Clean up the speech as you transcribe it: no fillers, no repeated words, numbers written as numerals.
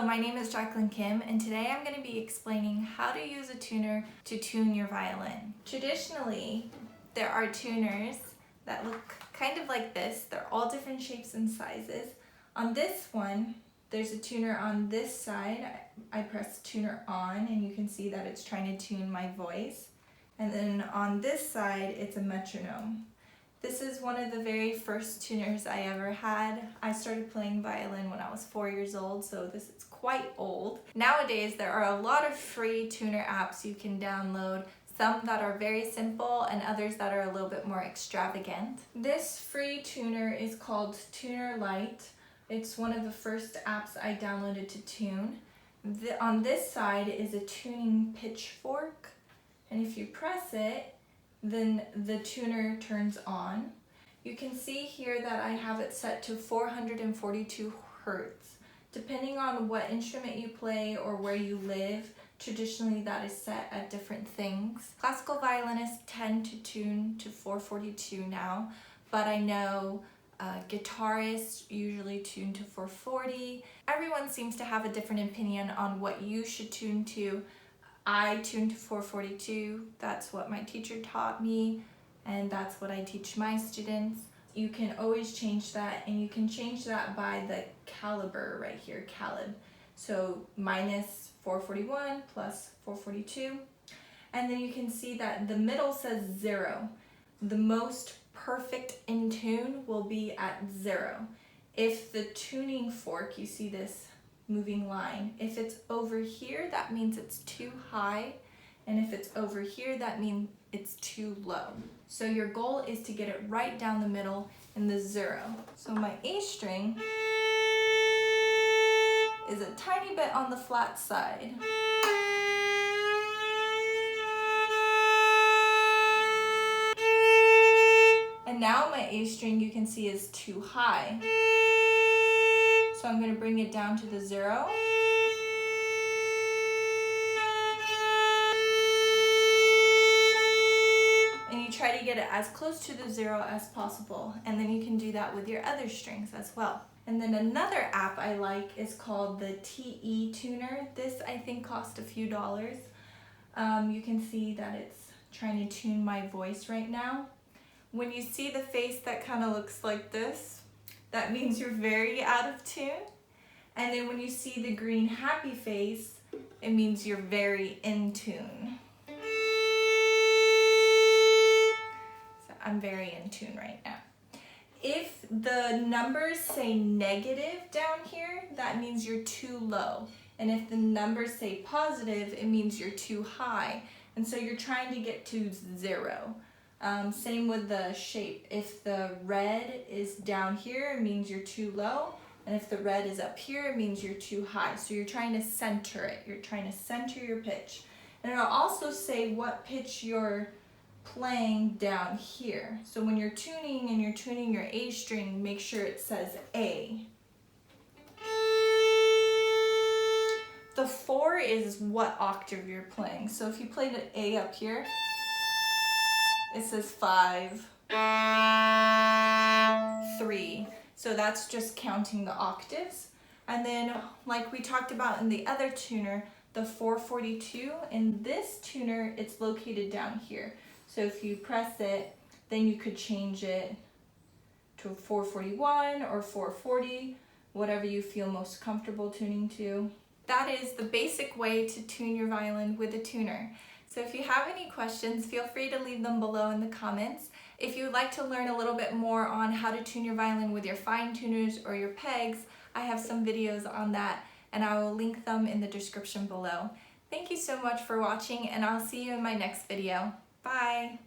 my name is Jaclyn Kim, and today I'm going to be explaining how to use a tuner to tune your violin. Traditionally, there are tuners that look kind of like this. They're all different shapes and sizes. On this one, there's a tuner on this side. I press tuner on, and you can see that it's trying to tune my voice. And then on this side, it's a metronome. This is one of the very first tuners I ever had. I started playing violin when I was 4 years old, so this is quite old. Nowadays, there are a lot of free tuner apps you can download, some that are very simple and others that are a little bit more extravagant. This free tuner is called Tuner Lite. It's one of the first apps I downloaded to tune. On this side is a tuning pitchfork, and if you press it, then the tuner turns on. You can see here that I have it set to 442 Hertz. Depending on what instrument you play or where you live, traditionally that is set at different things. Classical violinists tend to tune to 442 now, but I know guitarists usually tune to 440. Everyone seems to have a different opinion on what you should tune to. I tune to 442, that's what my teacher taught me, and that's what I teach my students. You can always change that, and you can change that by the caliber right here, calib. So minus 441 plus 442. And then you can see that the middle says 0. The most perfect in tune will be at 0. If the tuning fork, you see this moving line, if it's over here, that means it's too high, and if it's over here, that means it's too low. So your goal is to get it right down the middle in the 0. So my A string is a tiny bit on the flat side. And now my A string, you can see, is too high. So I'm going to bring it down to the 0. And you try to get it as close to the 0 as possible. And then you can do that with your other strings as well. And then another app I like is called the TE Tuner. This I think cost a few dollars. You can see that it's trying to tune my voice right now. When you see the face that kind of looks like this, that means you're very out of tune. And then when you see the green happy face, it means you're very in tune. So I'm very in tune right now. If the numbers say negative down here, that means you're too low. And if the numbers say positive, it means you're too high. And so you're trying to get to 0. Same with the shape. If the red is down here, it means you're too low. And if the red is up here, it means you're too high. So you're trying to center it. You're trying to center your pitch. And it'll also say what pitch you're playing down here. So when you're tuning and you're tuning your A string, make sure it says A. The 4 is what octave you're playing. So if you played an A up here, it says 5, 3. So that's just counting the octaves. And then, like we talked about in the other tuner, the 442, in this tuner, it's located down here. So if you press it, then you could change it to 441 or 440, whatever you feel most comfortable tuning to. That is the basic way to tune your violin with a tuner. So if you have any questions, feel free to leave them below in the comments. If you would like to learn a little bit more on how to tune your violin with your fine tuners or your pegs, I have some videos on that, and I will link them in the description below. Thank you so much for watching, and I'll see you in my next video. Bye!